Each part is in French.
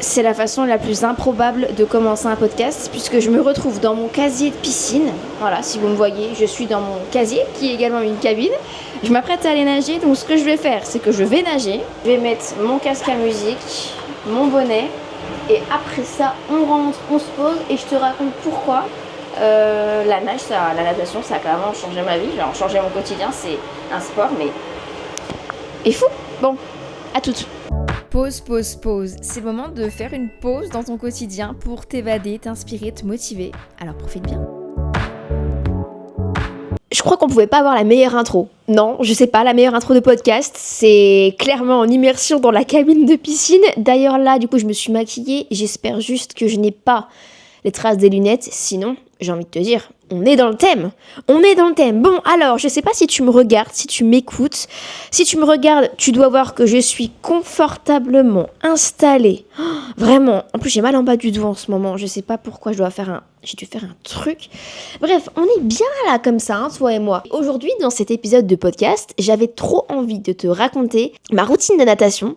C'est la façon la plus improbable de commencer un podcast puisque je me retrouve dans mon casier de piscine. Voilà, si vous me voyez, je suis dans mon casier qui est également une cabine. Je m'apprête à aller nager, donc ce que je vais faire, c'est que je vais nager. Je vais mettre mon casque à musique, mon bonnet et après ça, on rentre, on se pose et je te raconte pourquoi la natation, ça a clairement changé ma vie, genre changé mon quotidien. C'est un sport, mais est fou. Bon, à toutes. Pause. C'est le moment de faire une pause dans ton quotidien pour t'évader, t'inspirer, te motiver. Alors profite bien. Je crois qu'on pouvait pas avoir la meilleure intro. Non, je sais pas, la meilleure intro de podcast, c'est clairement en immersion dans la cabine de piscine. D'ailleurs là, du coup, je me suis maquillée. J'espère juste que je n'ai pas les traces des lunettes. Sinon, j'ai envie de te dire, on est dans le thème. Bon, alors, je sais pas si tu me regardes, si tu m'écoutes. Si tu me regardes, tu dois voir que je suis confortablement installée. Oh, vraiment. En plus, j'ai mal en bas du dos en ce moment. Je sais pas pourquoi j'ai dû faire un truc. Bref, on est bien là comme ça, hein, toi et moi. Aujourd'hui, dans cet épisode de podcast, j'avais trop envie de te raconter ma routine de natation.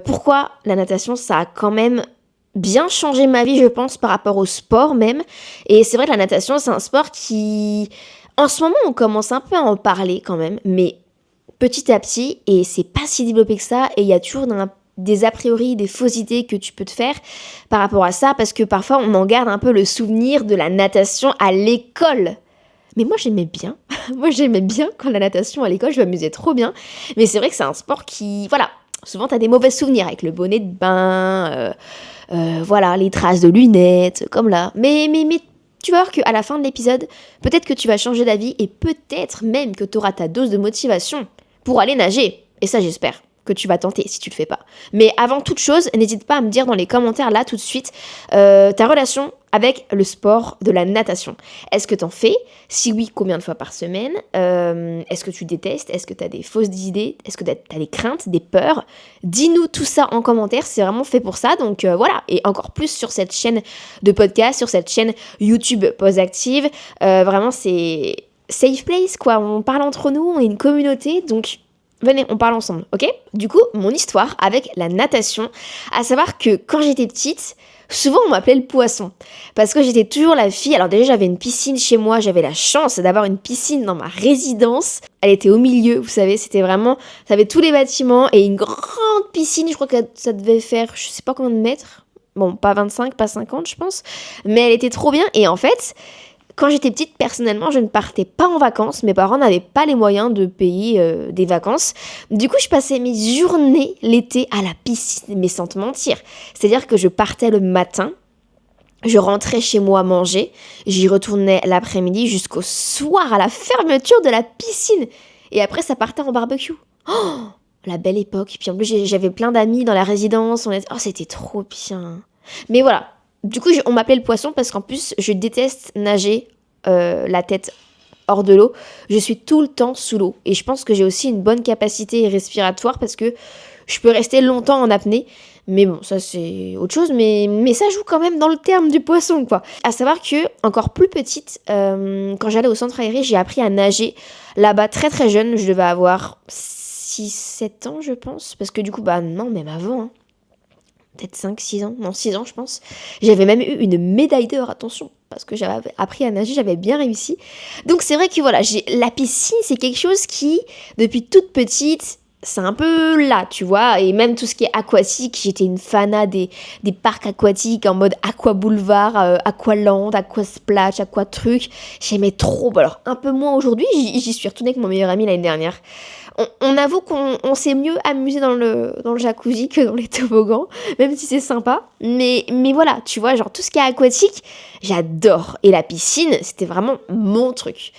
Pourquoi la natation, ça a quand même bien changé ma vie, je pense, par rapport au sport même. Et c'est vrai que la natation, c'est un sport qui, en ce moment, on commence un peu à en parler quand même, mais petit à petit, et c'est pas si développé que ça, et il y a toujours des a priori, des fausses idées que tu peux te faire par rapport à ça, parce que parfois, on en garde un peu le souvenir de la natation à l'école. Mais moi, j'aimais bien. Quand la natation à l'école, je m'amusais trop bien. Mais c'est vrai que c'est un sport qui, voilà, souvent, t'as des mauvais souvenirs avec le bonnet de bain, voilà, les traces de lunettes, comme là. Mais tu vas voir qu'à la fin de l'épisode, peut-être que tu vas changer d'avis et peut-être même que tu auras ta dose de motivation pour aller nager. Et ça, j'espère que tu vas tenter si tu le fais pas. Mais avant toute chose, n'hésite pas à me dire dans les commentaires là tout de suite ta relation avec le sport de la natation. Est-ce que t'en fais? Si oui, combien de fois par semaine? Est-ce que tu détestes? Est-ce que t'as des fausses idées? Est-ce que t'as des craintes, des peurs? Dis-nous tout ça en commentaire, c'est vraiment fait pour ça. Donc voilà, et encore plus sur cette chaîne de podcast, sur cette chaîne YouTube Pause Active. Vraiment, c'est safe place, quoi. On parle entre nous, on est une communauté, donc venez, on parle ensemble, ok? Du coup, mon histoire avec la natation, à savoir que quand j'étais petite, souvent on m'appelait le poisson, parce que j'étais toujours la fille. Alors déjà, j'avais une piscine chez moi, j'avais la chance d'avoir une piscine dans ma résidence. Elle était au milieu, vous savez, c'était vraiment, ça avait tous les bâtiments et une grande piscine. Je crois que ça devait faire, je sais pas combien de mètres. Bon, pas 25, pas 50, je pense, mais elle était trop bien. Et en fait, quand j'étais petite, personnellement, je ne partais pas en vacances. Mes parents n'avaient pas les moyens de payer des vacances. Du coup, je passais mes journées l'été à la piscine, mais sans te mentir. C'est-à-dire que je partais le matin, je rentrais chez moi manger, j'y retournais l'après-midi jusqu'au soir à la fermeture de la piscine. Et après, ça partait en barbecue. Oh, la belle époque. Puis en plus, j'avais plein d'amis dans la résidence. Oh, c'était trop bien. Mais voilà. Du coup, on m'appelait le poisson parce qu'en plus, je déteste nager la tête hors de l'eau. Je suis tout le temps sous l'eau. Et je pense que j'ai aussi une bonne capacité respiratoire parce que je peux rester longtemps en apnée. Mais bon, ça c'est autre chose. Mais ça joue quand même dans le terme du poisson, quoi. À savoir que, encore plus petite, quand j'allais au centre aéré, j'ai appris à nager là-bas très très jeune. Je devais avoir 6-7 ans, je pense. Parce que du coup, bah non, même avant, hein. Peut-être 5-6 ans, non 6 ans je pense. J'avais même eu une médaille d'or, attention, parce que j'avais appris à nager, j'avais bien réussi. Donc c'est vrai que voilà, la piscine c'est quelque chose qui, depuis toute petite, c'est un peu là, tu vois. Et même tout ce qui est aquatique, j'étais une fana des parcs aquatiques en mode aqua boulevard, aqualand, aqua splash, aqua truc. J'aimais trop, bon, alors un peu moins aujourd'hui, j'y suis retournée avec mon meilleur ami l'année dernière. On avoue qu'on s'est mieux amusé dans le jacuzzi que dans les toboggans, même si c'est sympa. Mais voilà, tu vois, genre tout ce qui est aquatique, j'adore. Et la piscine, c'était vraiment mon truc.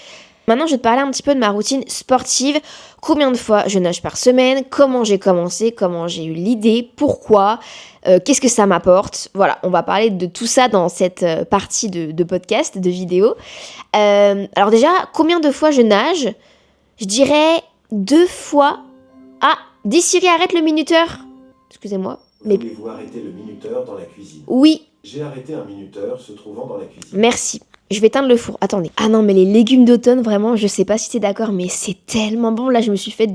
Maintenant, je vais te parler un petit peu de ma routine sportive. Combien de fois je nage par semaine? Comment j'ai commencé? Comment j'ai eu l'idée? Pourquoi? Qu'est-ce que ça m'apporte? Voilà, on va parler de tout ça dans cette partie de podcast, de vidéo. Alors déjà, combien de fois je nage? Je dirais 2 fois. Ah, dis Siri, arrête le minuteur. Excusez-moi. Voulez-vous arrêter le minuteur dans la cuisine? Oui. J'ai arrêté un minuteur se trouvant dans la cuisine. Merci. je vais éteindre le four. Attendez. Ah non, mais les légumes d'automne, vraiment, je sais pas si t'es d'accord, mais c'est tellement bon. Là, je me suis fait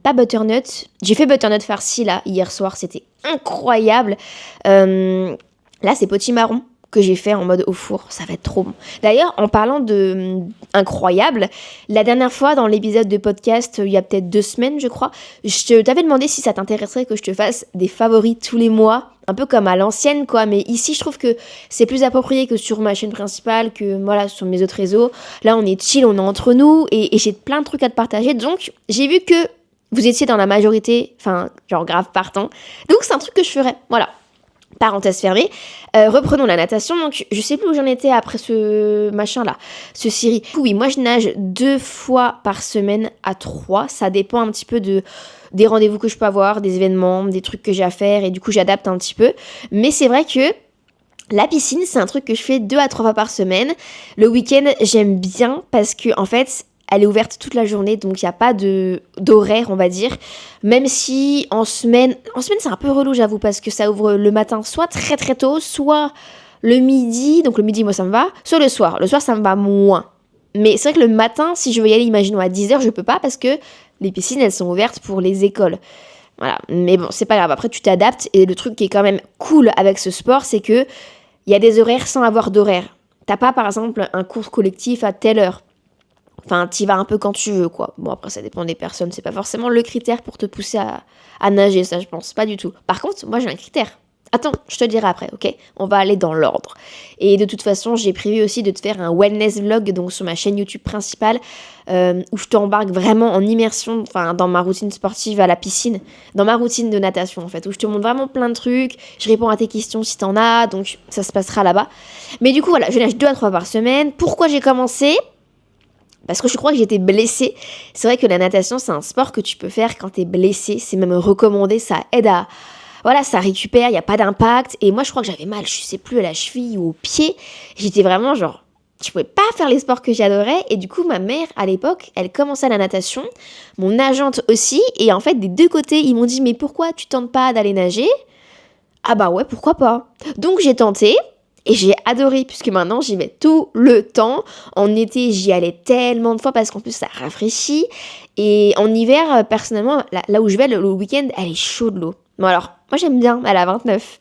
pas butternut. J'ai fait butternut farci, là, hier soir. C'était incroyable. Là, c'est potimarron que j'ai fait en mode au four. Ça va être trop bon. D'ailleurs, en parlant de incroyable, la dernière fois, dans l'épisode de podcast, il y a peut-être 2 semaines, je crois, je t'avais demandé si ça t'intéresserait que je te fasse des favoris tous les mois. Un peu comme à l'ancienne, quoi. Mais ici, je trouve que c'est plus approprié que sur ma chaîne principale, que voilà, sur mes autres réseaux. Là, on est chill, on est entre nous, et j'ai plein de trucs à te partager. Donc, j'ai vu que vous étiez dans la majorité, enfin, genre grave partant. Donc, c'est un truc que je ferais. Voilà. Parenthèse fermée. Reprenons la natation. Donc, je sais plus où j'en étais après ce machin-là, ce Siri. Oui, moi, je nage 2 fois par semaine à 3. Ça dépend un petit peu des rendez-vous que je peux avoir, des événements, des trucs que j'ai à faire. Et du coup, j'adapte un petit peu. Mais c'est vrai que la piscine, c'est un truc que je fais 2 à 3 fois par semaine. Le week-end, j'aime bien parce que, en fait, elle est ouverte toute la journée, donc il n'y a pas d'horaire, on va dire. Même si en semaine, c'est un peu relou, j'avoue, parce que ça ouvre le matin soit très très tôt, soit le midi. Donc le midi, moi, ça me va. Soit le soir. Le soir, ça me va moins. Mais c'est vrai que le matin, si je veux y aller, imaginons à 10h, je peux pas parce que les piscines, elles sont ouvertes pour les écoles. Voilà. Mais bon, c'est pas grave. Après, tu t'adaptes. Et le truc qui est quand même cool avec ce sport, c'est que il y a des horaires sans avoir d'horaire. T'as pas, par exemple, un cours collectif à telle heure. Enfin, t'y vas un peu quand tu veux, quoi. Bon, après, ça dépend des personnes. C'est pas forcément le critère pour te pousser à nager, ça, je pense. Pas du tout. Par contre, moi, j'ai un critère. Attends, je te dirai après, ok? On va aller dans l'ordre. Et de toute façon, j'ai prévu aussi de te faire un wellness vlog, donc sur ma chaîne YouTube principale, où je t'embarque vraiment en immersion, enfin, dans ma routine sportive à la piscine, dans ma routine de natation, en fait, où je te montre vraiment plein de trucs, je réponds à tes questions si t'en as, donc ça se passera là-bas. Mais du coup, voilà, je nage 2 à 3 par semaine. Pourquoi j'ai commencé? Parce que je crois que j'étais blessée. C'est vrai que la natation, c'est un sport que tu peux faire quand t'es blessée. C'est même recommandé, ça aide à... Voilà, ça récupère, il n'y a pas d'impact. Et moi, je crois que j'avais mal, je sais plus, à la cheville ou au pied. J'étais vraiment genre... Je pouvais pas faire les sports que j'adorais. Et du coup, ma mère, à l'époque, elle commençait la natation. Mon agente aussi. Et en fait, des 2 côtés, ils m'ont dit « Mais pourquoi tu tentes pas d'aller nager ?» Ah bah ouais, pourquoi pas. Donc j'ai tenté. Et j'ai adoré, puisque maintenant j'y vais tout le temps. En été, j'y allais tellement de fois parce qu'en plus ça rafraîchit. Et en hiver, personnellement, là où je vais le week-end, elle est chaude l'eau. Bon alors, moi j'aime bien, elle a 29.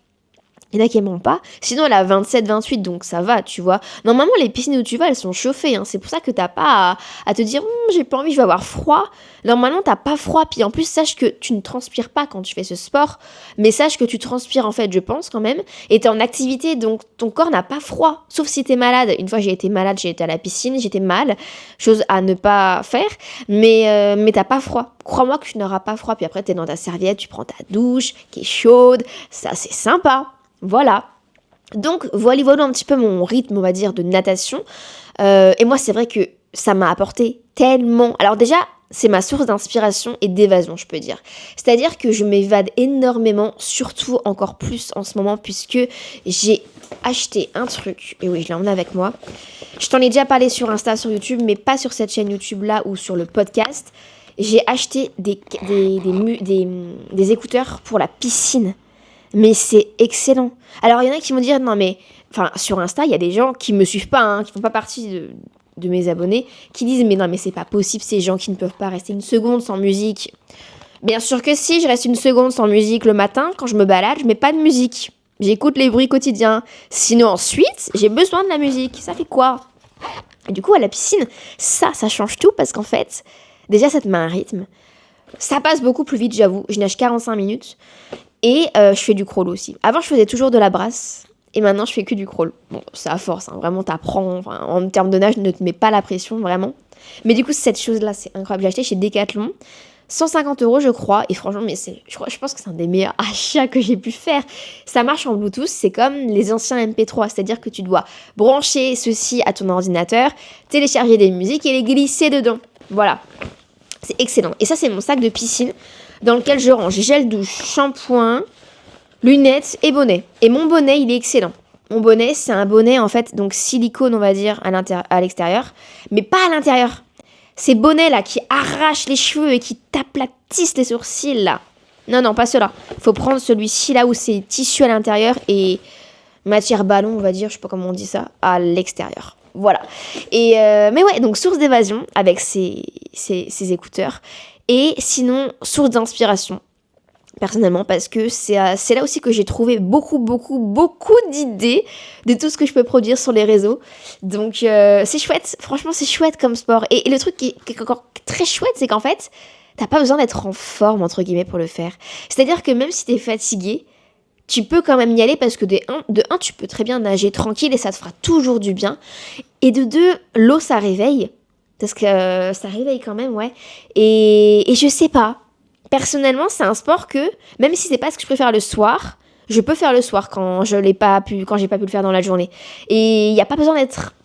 Il y en a qui n'aiment pas. Sinon, elle a 27, 28, donc ça va, tu vois. Normalement, les piscines où tu vas, elles sont chauffées. Hein. C'est pour ça que t'as pas à te dire j'ai pas envie, je vais avoir froid. Normalement, t'as pas froid. Puis en plus, sache que tu ne transpires pas quand tu fais ce sport. Mais sache que tu transpires, en fait, je pense, quand même. Et t'es en activité, donc ton corps n'a pas froid. Sauf si t'es malade. Une fois, j'ai été malade, j'ai été à la piscine, j'étais mal. Chose à ne pas faire. Mais t'as pas froid. Crois-moi que tu n'auras pas froid. Puis après, t'es dans ta serviette, tu prends ta douche, qui est chaude. Ça, c'est sympa. Voilà. Donc, voilà un petit peu mon rythme, on va dire, de natation. Et moi, c'est vrai que ça m'a apporté tellement... Alors déjà, c'est ma source d'inspiration et d'évasion, je peux dire. C'est-à-dire que je m'évade énormément, surtout encore plus en ce moment, puisque j'ai acheté un truc. Et oui, je l'ai emmené avec moi. Je t'en ai déjà parlé sur Insta, sur YouTube, mais pas sur cette chaîne YouTube-là ou sur le podcast. J'ai acheté des écouteurs pour la piscine. Mais c'est excellent. Alors, il y en a qui vont dire, non mais, enfin, sur Insta, il y a des gens qui me suivent pas, hein, qui font pas partie de mes abonnés, qui disent, mais non, mais c'est pas possible, ces gens qui ne peuvent pas rester 1 seconde sans musique. Bien sûr que si, je reste 1 seconde sans musique le matin, quand je me balade, je mets pas de musique. J'écoute les bruits quotidiens. Sinon, ensuite, j'ai besoin de la musique. Ça fait quoi? Et du coup, à la piscine, ça change tout, parce qu'en fait, déjà, ça te met un rythme. Ça passe beaucoup plus vite, j'avoue. Je nage 45 minutes. Et je fais du crawl aussi. Avant, je faisais toujours de la brasse. Et maintenant, je fais que du crawl. Bon, c'est à force. Hein. Vraiment, t'apprends. Enfin, en termes de nage, ne te mets pas la pression, vraiment. Mais du coup, cette chose-là, c'est incroyable. J'ai acheté chez Decathlon. 150 €, je crois. Et franchement, mais je pense que c'est un des meilleurs achats que j'ai pu faire. Ça marche en Bluetooth. C'est comme les anciens MP3. C'est-à-dire que tu dois brancher ceci à ton ordinateur, télécharger des musiques et les glisser dedans. Voilà. C'est excellent. Et ça, c'est mon sac de piscine dans lequel je range gel douche, shampoing, lunettes et bonnet. Et mon bonnet, il est excellent. Mon bonnet, c'est un bonnet, en fait, donc silicone, on va dire, à l'extérieur, mais pas à l'intérieur. Ces bonnets, là, qui arrachent les cheveux et qui t'aplatissent les sourcils, là. Non, pas ceux-là. Faut prendre celui-ci, là, où c'est tissu à l'intérieur et... matière ballon, on va dire, je sais pas comment on dit ça, à l'extérieur. Voilà. Et mais ouais, donc source d'évasion avec ces écouteurs. Et sinon, source d'inspiration, personnellement, parce que c'est là aussi que j'ai trouvé beaucoup d'idées de tout ce que je peux produire sur les réseaux. Donc c'est chouette, franchement c'est chouette comme sport. Et le truc qui est encore très chouette, c'est qu'en fait, t'as pas besoin d'être en forme, entre guillemets, pour le faire. C'est-à-dire que même si t'es fatigué, tu peux quand même y aller parce que de un, tu peux très bien nager tranquille et ça te fera toujours du bien. Et de deux, l'eau, ça réveille. Parce que ça réveille quand même, ouais. Et je sais pas. Personnellement, c'est un sport que, même si c'est pas ce que je préfère le soir, je peux faire le soir quand j'ai pas pu le faire dans la journée. Et il n'y a pas besoin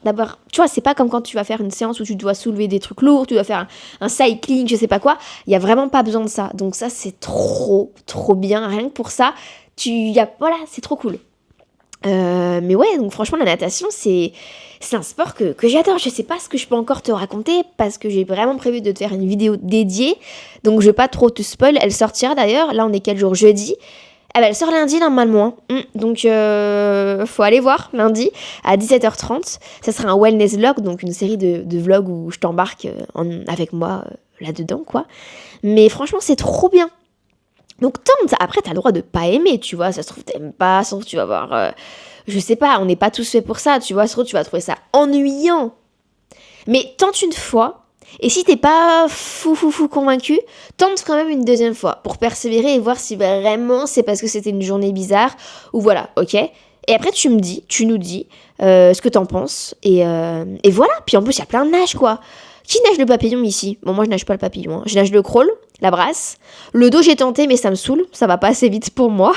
d'avoir, tu vois, c'est pas comme quand tu vas faire une séance où tu dois soulever des trucs lourds, tu dois faire un cycling, je sais pas quoi. Il y a vraiment pas besoin de ça. Donc ça, c'est trop bien. Rien que pour ça, voilà, c'est trop cool. Mais ouais, donc franchement, la natation, c'est un sport que j'adore. Je sais pas ce que je peux encore te raconter parce que j'ai vraiment prévu de te faire une vidéo dédiée. Donc je vais pas trop te spoil. Elle sortira d'ailleurs. Là, on est quel jour? Jeudi. Eh ben, elle sort lundi normalement. Donc faut aller voir lundi à 17h30. Ça sera un wellness vlog, donc une série de vlogs où je t'embarque avec moi là-dedans, quoi. Mais franchement, c'est trop bien. Donc tente, après t'as le droit de pas aimer, tu vois, ça se trouve t'aimes pas, ça se trouve tu vas voir, je sais pas, on n'est pas tous faits pour ça, tu vois, ça se trouve tu vas trouver ça ennuyant. Mais tente une fois, et si t'es pas fou convaincu, tente quand même une deuxième fois, pour persévérer et voir si vraiment c'est parce que c'était une journée bizarre, ou voilà, ok. Et après tu nous dis ce que t'en penses, et voilà, puis en plus il y a plein de nages quoi. Qui nage le papillon ici? Bon, moi je nage pas le papillon, hein. Je nage le crawl, la brasse. Le dos j'ai tenté, mais ça me saoule, ça va pas assez vite pour moi.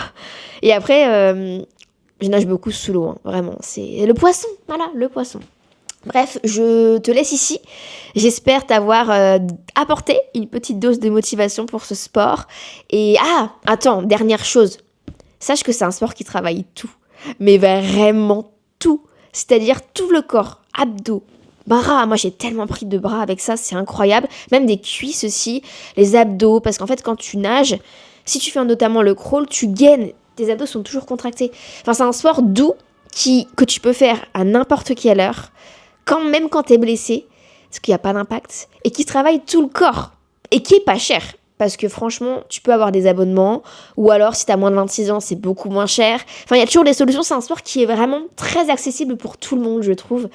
Et après, je nage beaucoup sous l'eau, hein. Vraiment. C'est le poisson, voilà, le poisson. Bref, je te laisse ici. J'espère t'avoir apporté une petite dose de motivation pour ce sport. Et attends, dernière chose. Sache que c'est un sport qui travaille tout, mais vraiment tout. C'est-à-dire tout le corps, abdos, bras, moi j'ai tellement pris de bras avec ça, c'est incroyable. Même des cuisses aussi, les abdos, parce qu'en fait quand tu nages, si tu fais notamment le crawl, tu gaines, tes abdos sont toujours contractés. Enfin c'est un sport doux que tu peux faire à n'importe quelle heure, même quand t'es blessé, parce qu'il n'y a pas d'impact, et qui travaille tout le corps, et qui est pas cher. Parce que franchement, tu peux avoir des abonnements, ou alors si t'as moins de 26 ans, c'est beaucoup moins cher. Enfin, il y a toujours des solutions, c'est un sport qui est vraiment très accessible pour tout le monde, je trouve.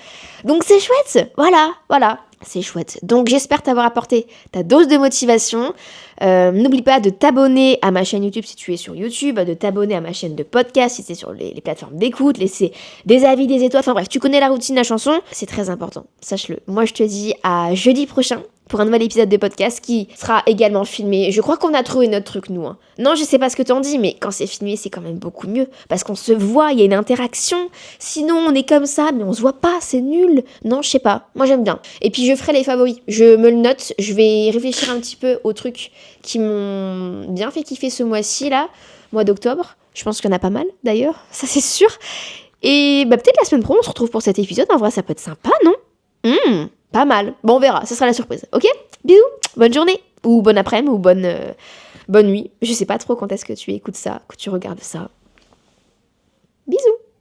Donc c'est chouette, voilà, c'est chouette. Donc j'espère t'avoir apporté ta dose de motivation. N'oublie pas de t'abonner à ma chaîne YouTube si tu es sur YouTube, de t'abonner à ma chaîne de podcast si tu es sur les plateformes d'écoute, laisser des avis, des étoiles, enfin bref, tu connais la routine, la chanson, c'est très important, sache-le. Moi je te dis à jeudi prochain pour un nouvel épisode de podcast qui sera également filmé. Je crois qu'on a trouvé notre truc, nous. Hein. Non, je sais pas ce que t'en dis, mais quand c'est filmé, c'est quand même beaucoup mieux. Parce qu'on se voit, il y a une interaction. Sinon, on est comme ça, mais on se voit pas, c'est nul. Non, je sais pas. Moi, j'aime bien. Et puis, je ferai les favoris. Je me le note. Je vais réfléchir un petit peu aux trucs qui m'ont bien fait kiffer ce mois-ci, là. Mois d'octobre. Je pense qu'il y en a pas mal, d'ailleurs. Ça, c'est sûr. Et peut-être la semaine pro, on se retrouve pour cet épisode. En vrai, ça peut être sympa, non? Pas mal. Bon, on verra, ça sera la surprise. Ok? Bisous, bonne journée, ou bon après-midi, ou bonne nuit. Je sais pas trop quand est-ce que tu écoutes ça, que tu regardes ça. Bisous.